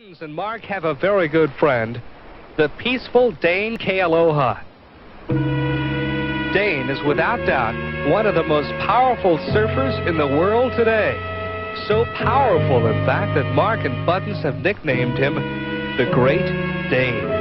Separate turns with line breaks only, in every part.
And Mark have a very good friend, the peaceful Dane Kealoha. Dane is without doubt one of the most powerful surfers in the world today. So powerful, in fact, that Mark and Buttons have nicknamed him the Great Dane.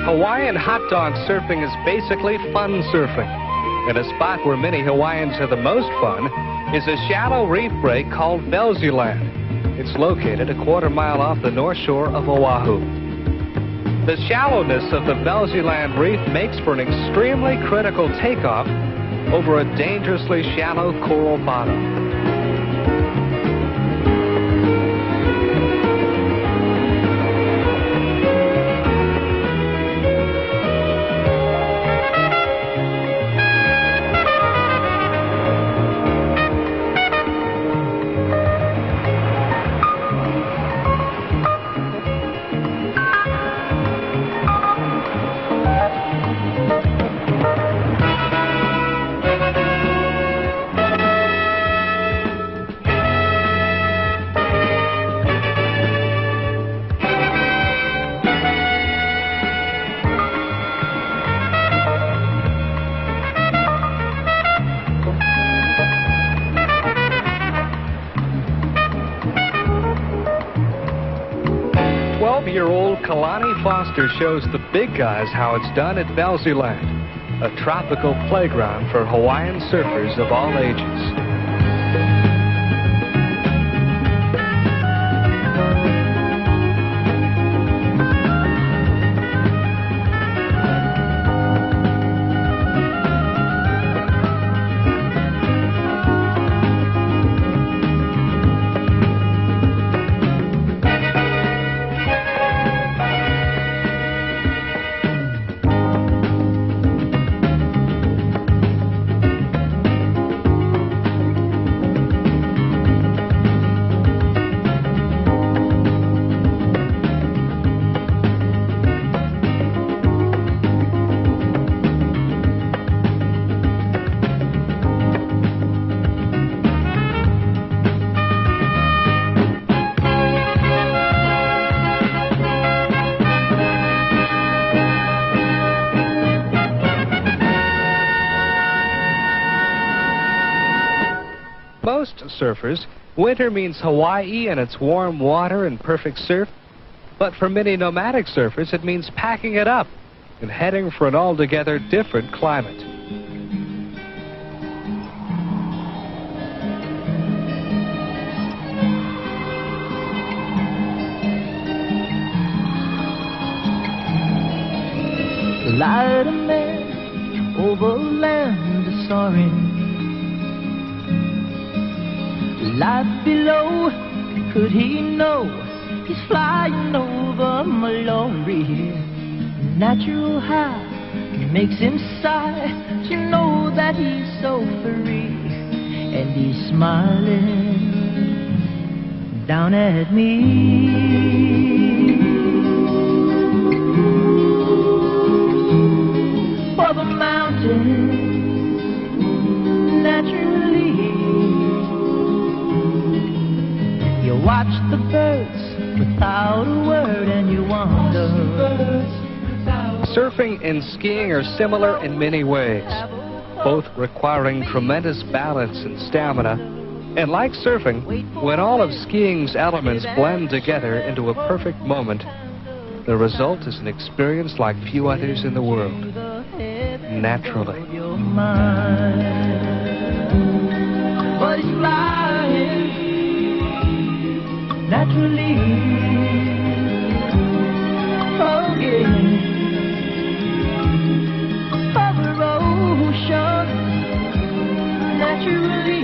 Hawaiian hot dog surfing is basically fun surfing. And a spot where many Hawaiians have the most fun is a shallow reef break called Velziland. It's located a quarter-mile off the north shore of Oahu. The shallowness of the Velziland reef makes for an extremely critical takeoff over a dangerously shallow coral bottom. Year-old Kalani Foster shows the big guys how it's done at Velziland, a tropical playground for Hawaiian surfers of all ages. Most surfers, winter means Hawaii and its warm water and perfect surf. But for many nomadic surfers, it means packing it up and heading for an altogether different climate.
Light a man over land is soaring. Life below, could he know he's flying over Malone Reef? Natural high makes him sigh. You know that he's so free, and he's smiling down at me. For the mountains naturally. You watch the birds without a word and you wonder.
Surfing and skiing are similar in many ways, both requiring tremendous balance and stamina. And like surfing, when all of skiing's elements blend together into a perfect moment, the result is an experience like few others in the world. Naturally.
But he's flying naturally. Oh yeah, over ocean, naturally.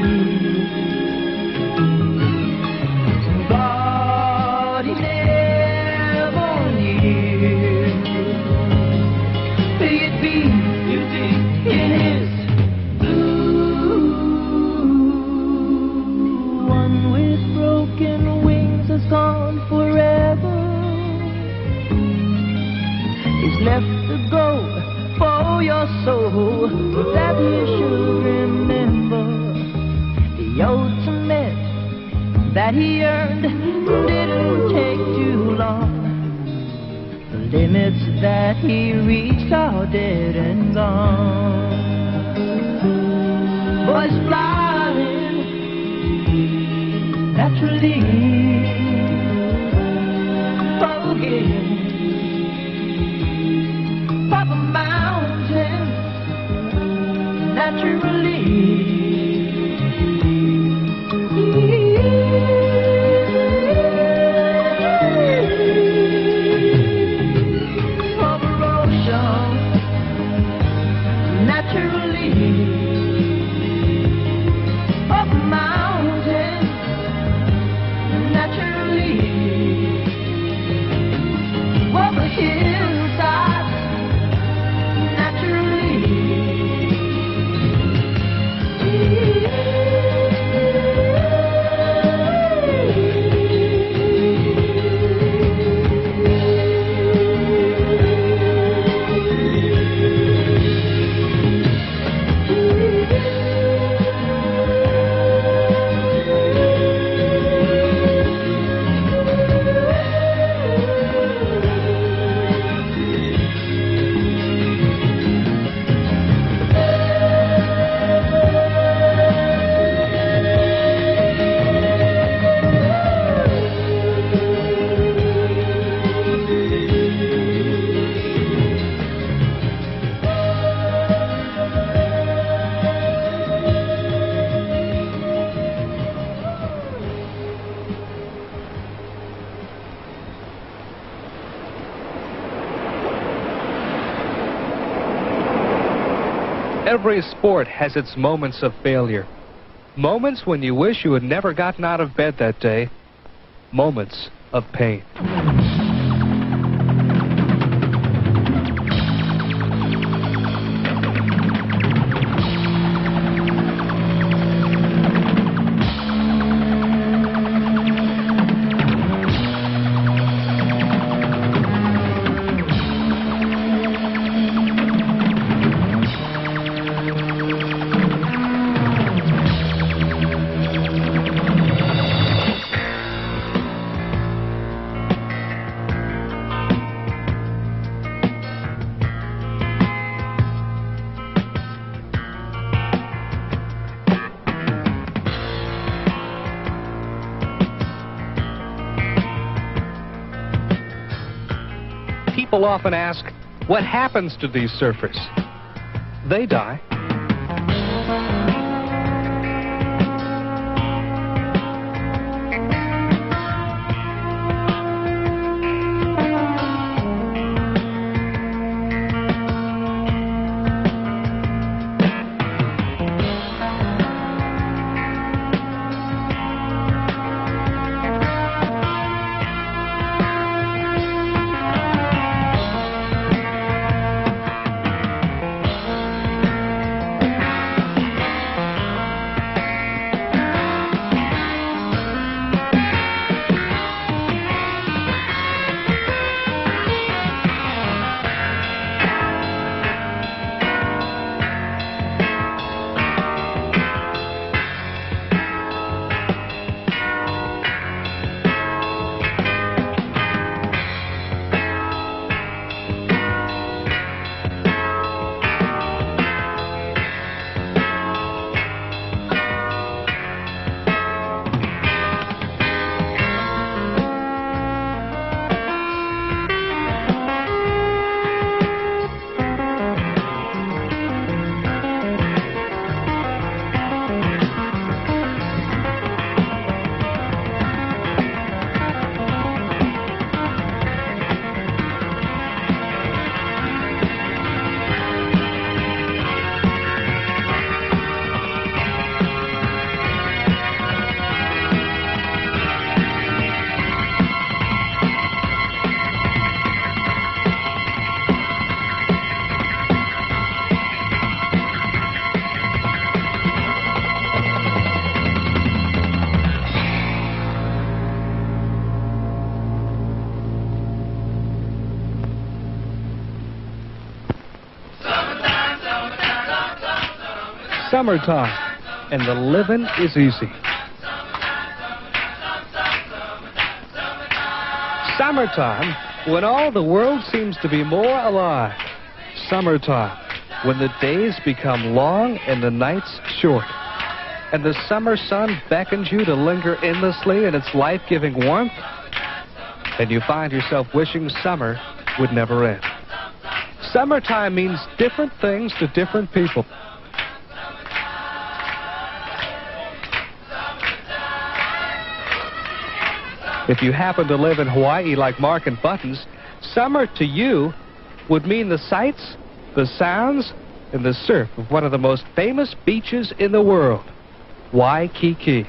But he never knew it'd be beauty in his blue. One with broken wings has gone forever. He's left to go for your soul, that you should remember the ultimate that he earned didn't take too long. The limits that he reached are dead and gone. Boys flying naturally. Oh yeah, Papa Mountain naturally.
Every sport has its moments of failure. Moments when you wish you had never gotten out of bed that day. Moments of pain. People often ask, what happens to these surfers? They die. summertime, and the living is easy. Summertime, when all the world seems to be more alive. Summertime, when the days become long and the nights short. And the summer sun beckons you to linger endlessly in its life-giving warmth. And you find yourself wishing summer would never end. Summertime means different things to different people. If you happen to live in Hawaii like Mark and Buttons, summer to you would mean the sights, the sounds, and the surf of one of the most famous beaches in the world, Waikiki.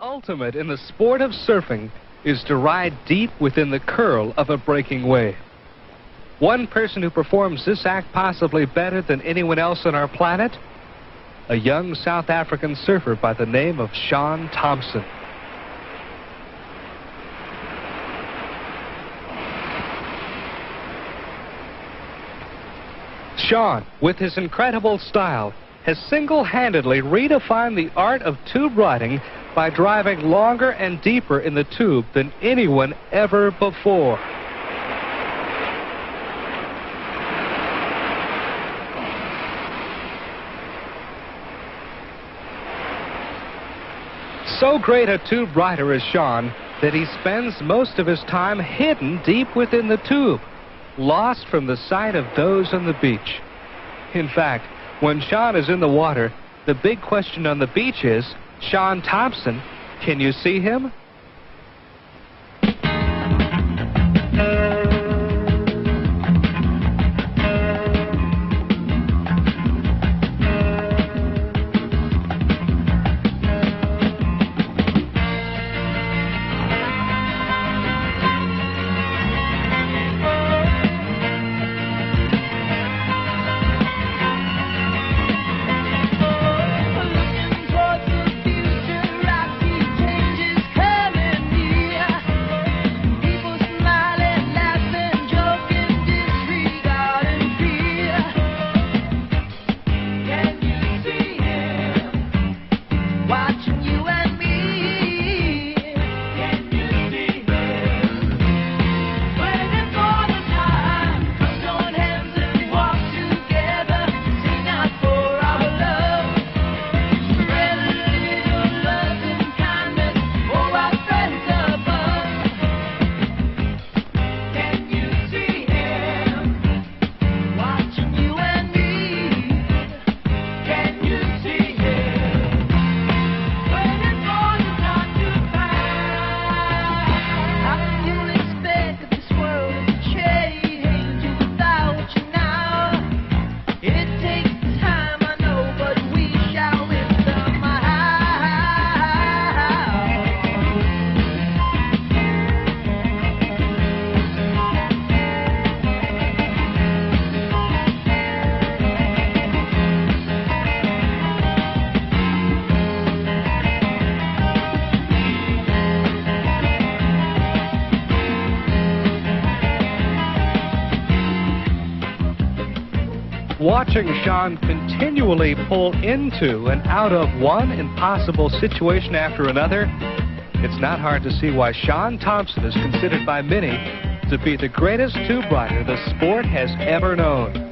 Ultimate in the sport of surfing is to ride deep within the curl of a breaking wave. One person who performs this act possibly better than anyone else on our planet, a young South African surfer by the name of Sean Thompson. Sean, with his incredible style, has single-handedly redefined the art of tube riding by driving longer and deeper in the tube than anyone ever before. So great a tube rider is Sean that he spends most of his time hidden deep within the tube, lost from the sight of those on the beach. In fact, when Sean is in the water, The big question on the beach is, Sean Thompson, can you see him? Watching Sean continually pull into and out of one impossible situation after another, it's not hard to see why Sean Thompson is considered by many to be the greatest tube rider the sport has ever known.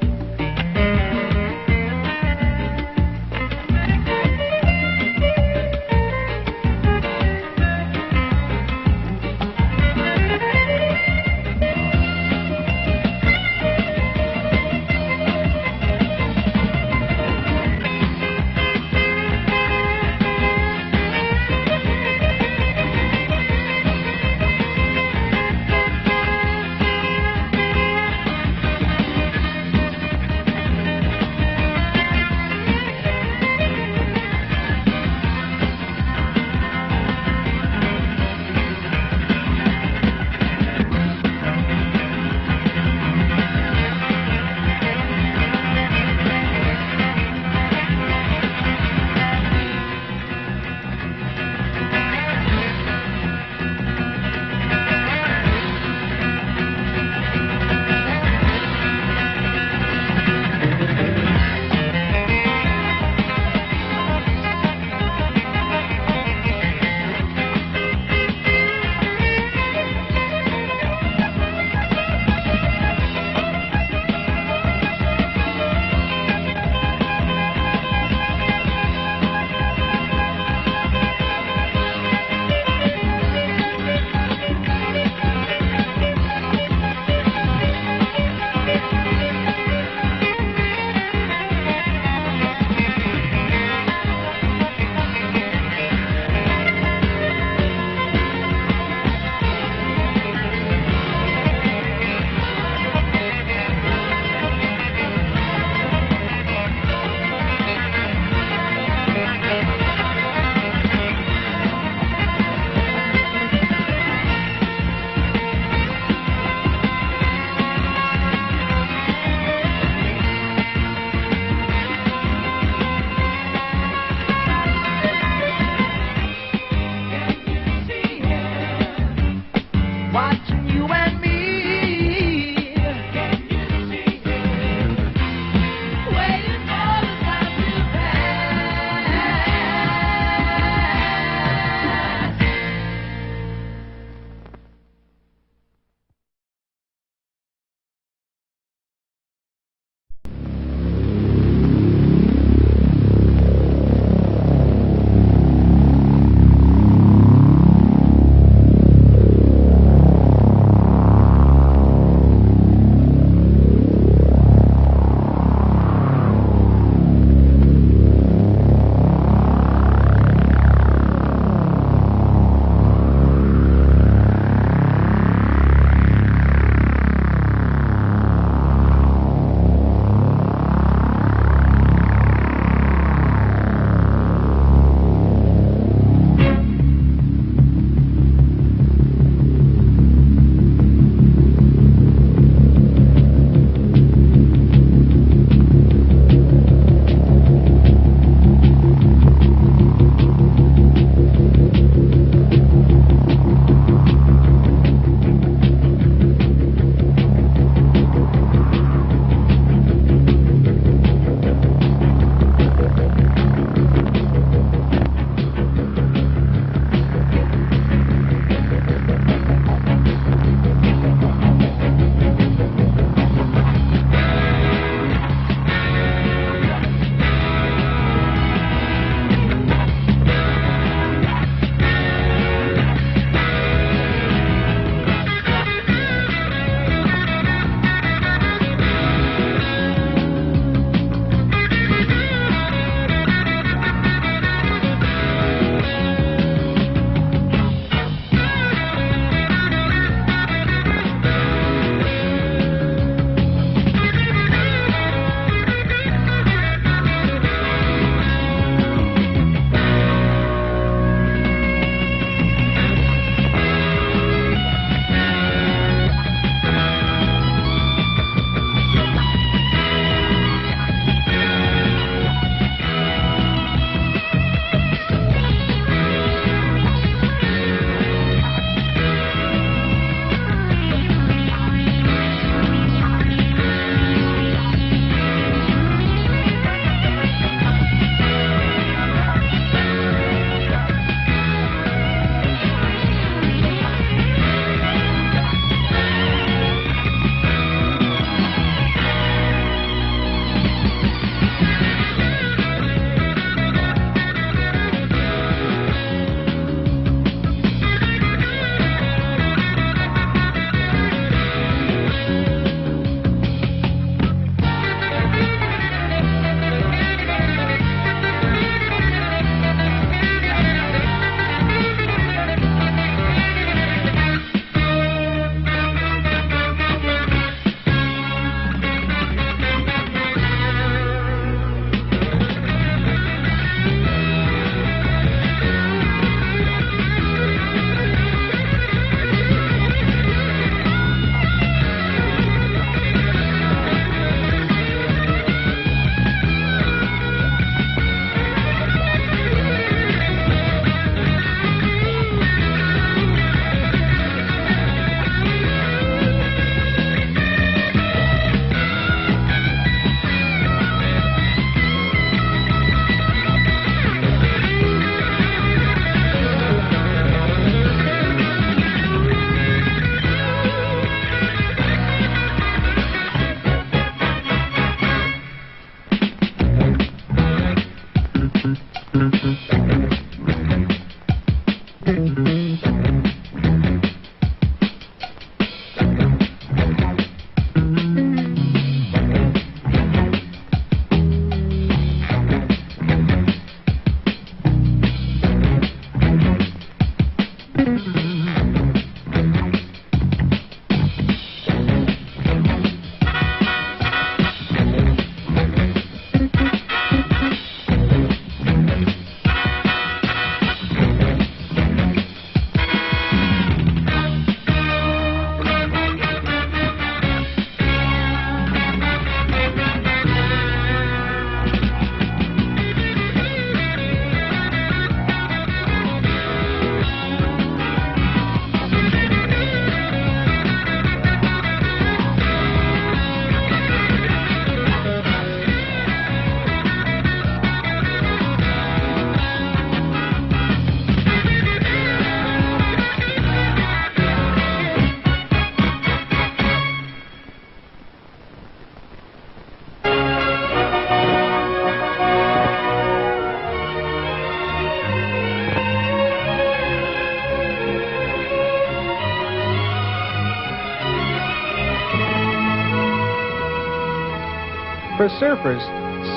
For surfers,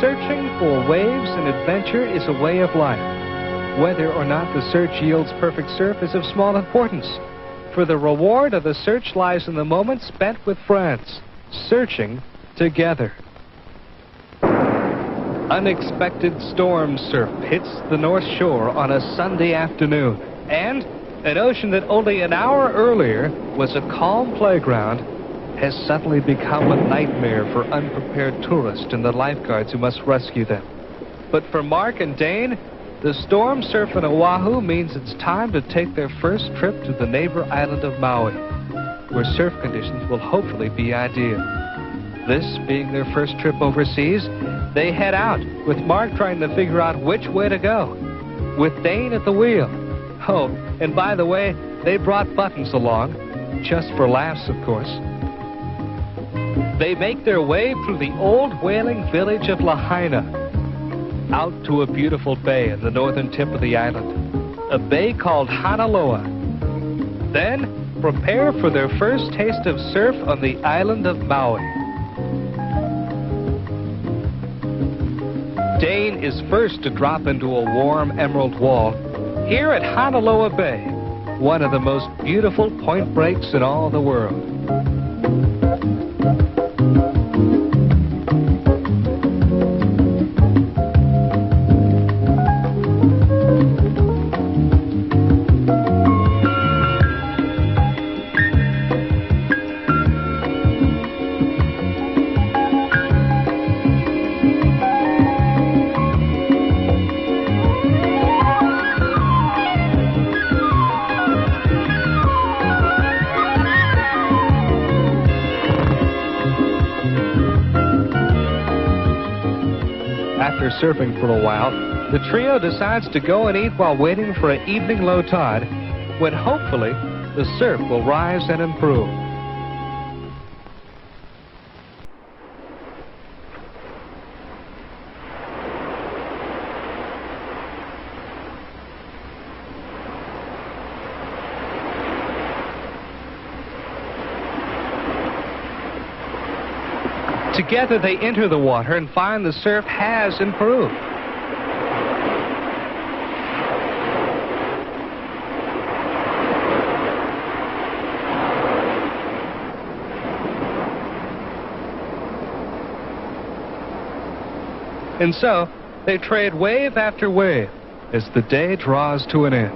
searching for waves and adventure is a way of life. Whether or not the search yields perfect surf is of small importance, for the reward of the search lies in the moment spent with friends, searching together. Unexpected storm surf hits the North Shore on a Sunday afternoon, and an ocean that only an hour earlier was a calm playground has suddenly become a nightmare for unprepared tourists and the lifeguards who must rescue them. But for Mark and Dane, the storm surf in Oahu means it's time to take their first trip to the neighbor island of Maui, where surf conditions will hopefully be ideal. This being their first trip overseas, they head out, with Mark trying to figure out which way to go, with Dane at the wheel. Oh, and by the way, they brought buttons along, just for laughs, of course. They make their way through the old whaling village of Lahaina, out to a beautiful bay in the northern tip of the island, a bay called Hanaloa. Then, prepare for their first taste of surf on the island of Maui. Dane is first to drop into a warm emerald wall here at Hanaloa Bay, one of the most beautiful point breaks in all the world. After surfing for a while, the trio decides to go and eat while waiting for an evening low tide, when hopefully the surf will rise and improve. Together they enter the water and find the surf has improved. And so, they trade wave after wave as the day draws to an end.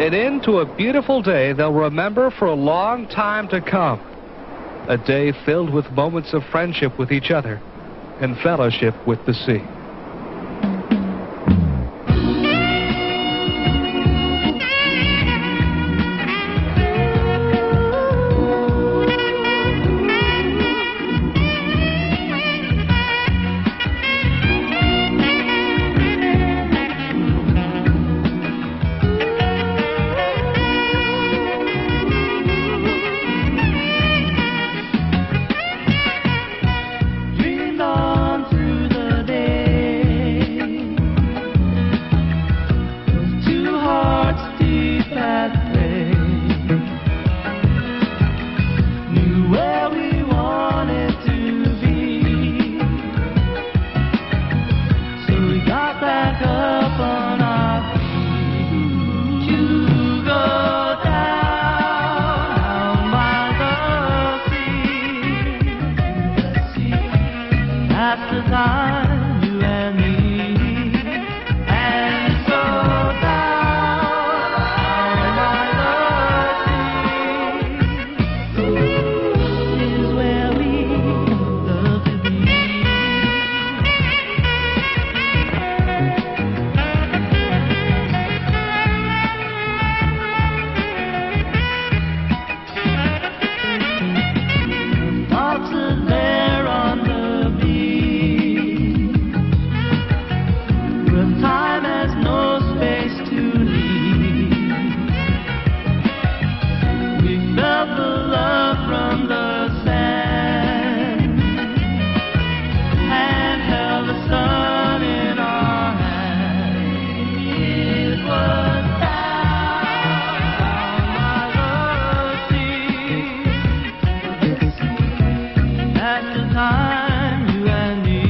An end to a beautiful day they'll remember for a long time to come. A day filled with moments of friendship with each other and fellowship with the sea.
At the time, you and me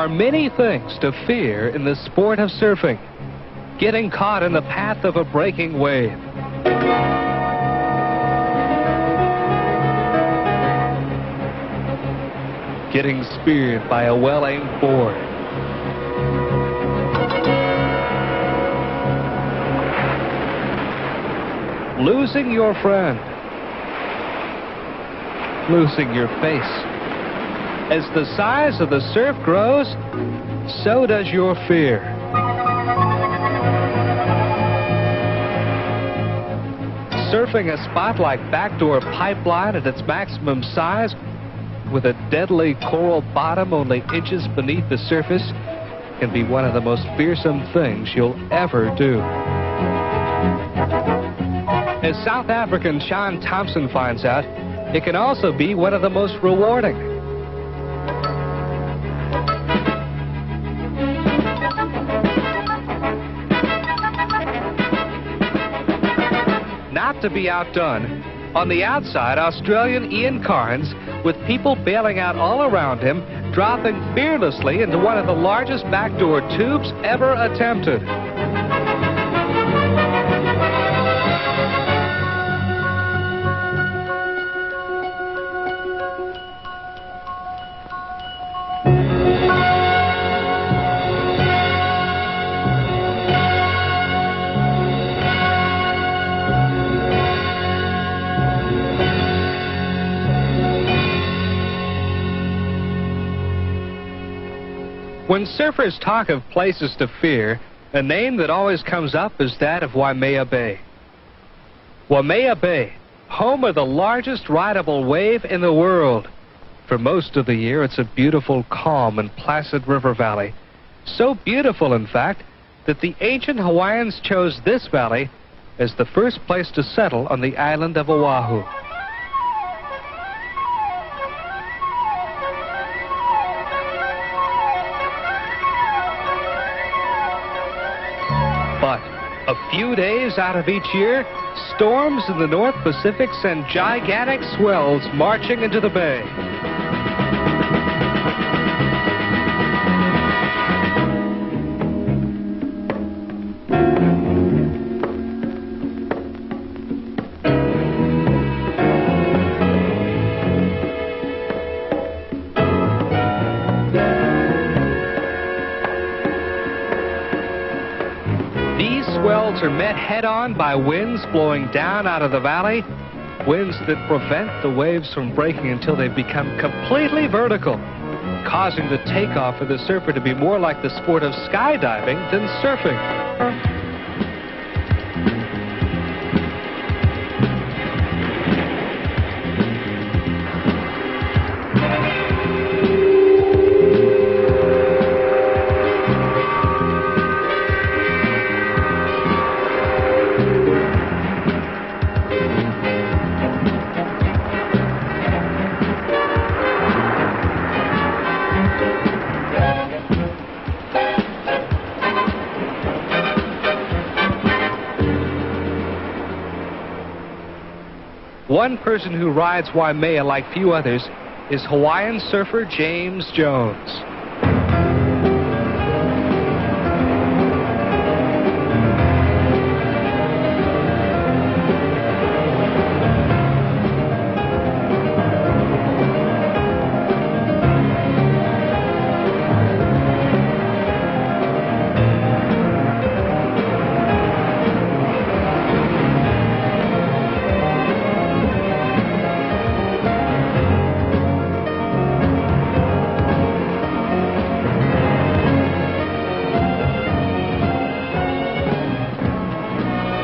are many things to fear in the sport of surfing. Getting caught in the path of a breaking wave. Getting speared by a well-aimed board. Losing your friend. Losing your face. As the size of the surf grows, so does your fear. Surfing a spot like Backdoor Pipeline at its maximum size, with a deadly coral bottom only inches beneath the surface, can be one of the most fearsome things you'll ever do. As South African Sean Thompson finds out, it can also be one of the most rewarding. Not to be outdone, on the outside, Australian Ian Carnes, with people bailing out all around him, dropping fearlessly into one of the largest backdoor tubes ever attempted. When surfers talk of places to fear, a name that always comes up is that of Waimea Bay. Waimea Bay, home of the largest rideable wave in the world. For most of the year, it's a beautiful, calm, and placid river valley. So beautiful, in fact, that the ancient Hawaiians chose this valley as the first place to settle on the island of Oahu. But a few days out of each year, storms in the North Pacific send gigantic swells marching into the bay. Swells are met head-on by winds blowing down out of the valley, winds that prevent the waves from breaking until they've become completely vertical, causing the takeoff for the surfer to be more like the sport of skydiving than surfing. One person who rides Waimea like few others is Hawaiian surfer James Jones.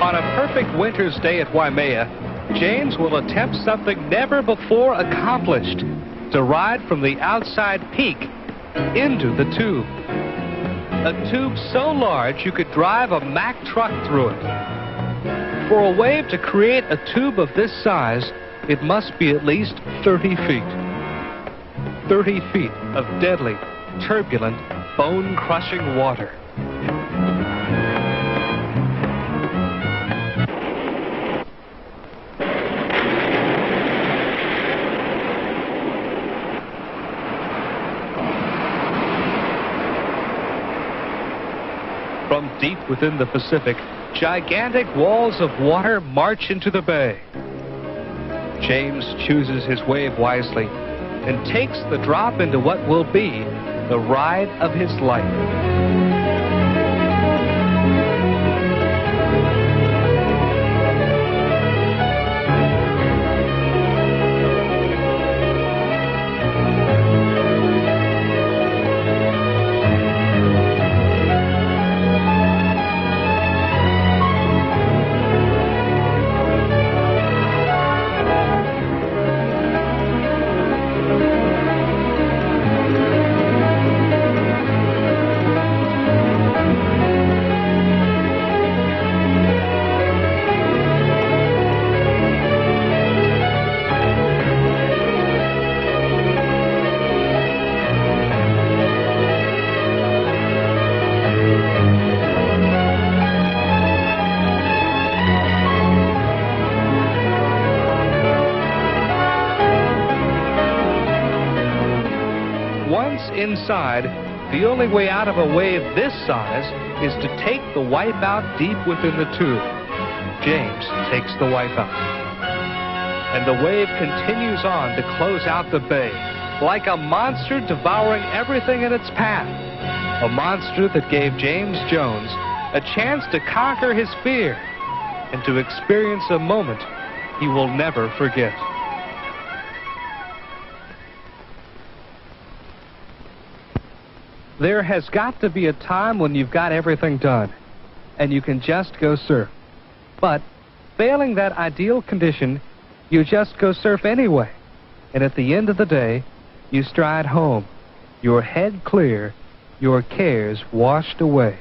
On a perfect winter's day at Waimea, James will attempt something never before accomplished, to ride from the outside peak into the tube. A tube so large you could drive a Mack truck through it. For a wave to create a tube of this size, it must be at least 30 feet. 30 feet of deadly, turbulent, bone-crushing water. From deep within the Pacific, gigantic walls of water march into the bay. James chooses his wave wisely and takes the drop into what will be the ride of his life. Once inside, the only way out of a wave this size is to take the wipe out deep within the tube. James takes the wipe out. And the wave continues on to close out the bay, like a monster devouring everything in its path. A monster that gave James Jones a chance to conquer his fear and to experience a moment he will never forget. There has got to be a time when you've got everything done and you can just go surf. But failing that ideal condition, you just go surf anyway. And at the end of the day, you stride home, your head clear, your cares washed away.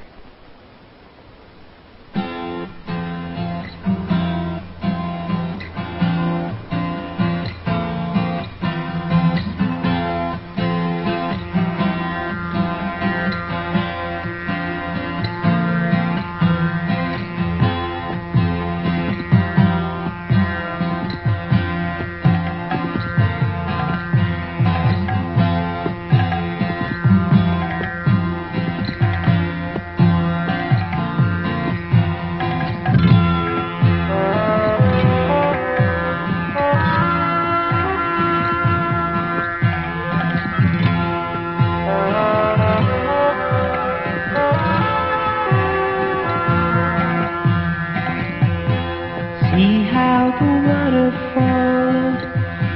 See how the waterfall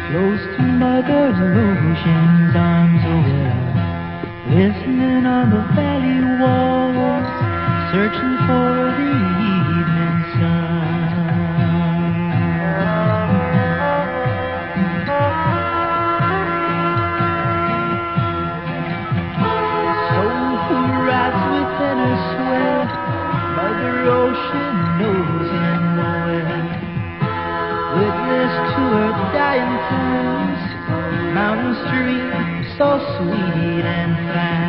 flows to Mother Ocean's arms over, listening on the valley walls, searching for the evening sun. So who rides within her swell, Mother Ocean knows him well. Witness to her dying throes, mountain stream so sweet and fine.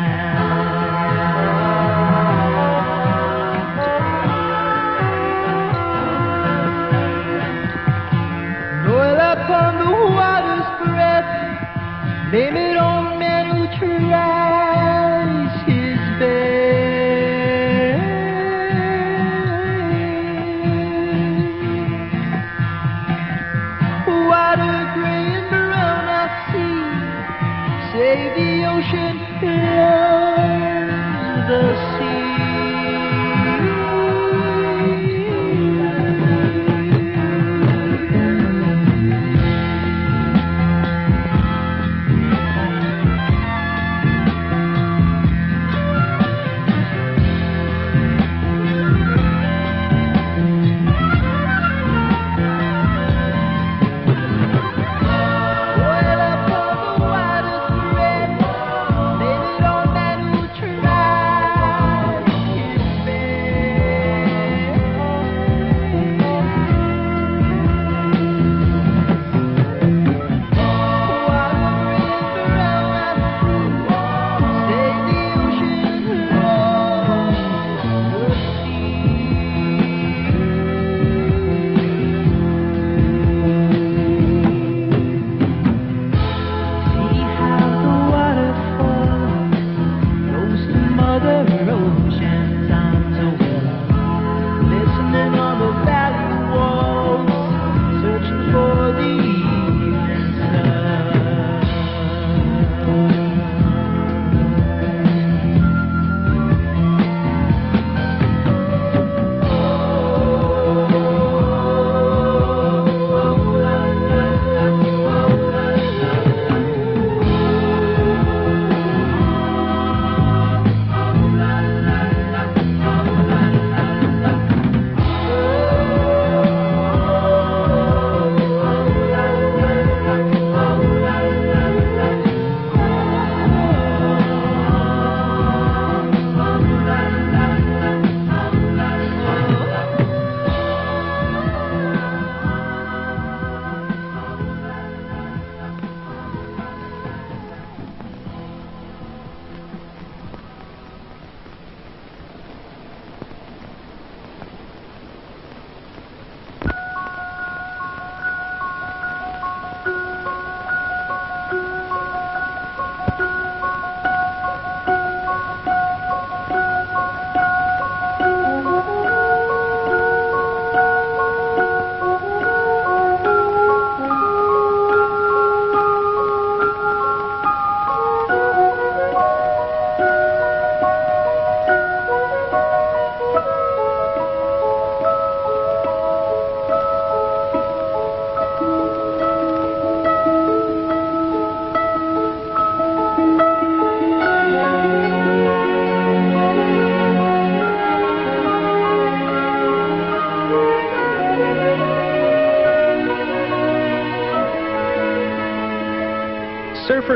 Oil upon the water's breath, name it on men who tries his best. Water gray and brown I see, say the ocean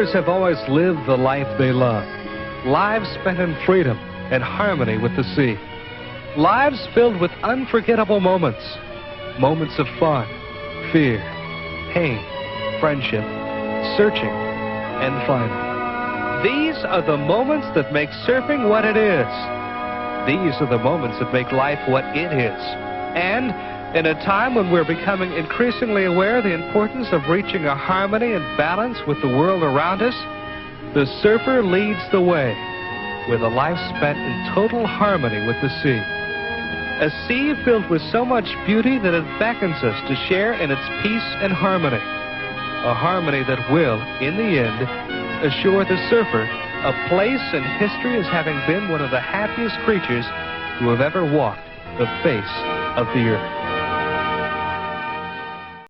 Surfers have always lived the life they love. Lives spent in freedom and harmony with the sea. Lives filled with unforgettable moments. Moments of fun, fear, pain, friendship, searching, and finding. These are the moments that make surfing what it is. These are the moments that make life what it is. And in a time when we're becoming increasingly aware of the importance of reaching a harmony and balance with the world around us, the surfer leads the way with a life spent in total harmony with the sea. A sea filled with so much beauty that it beckons us to share in its peace and harmony. A harmony that will, in the end, assure the surfer a place in history as having been one of the happiest creatures who have ever walked the face of the earth.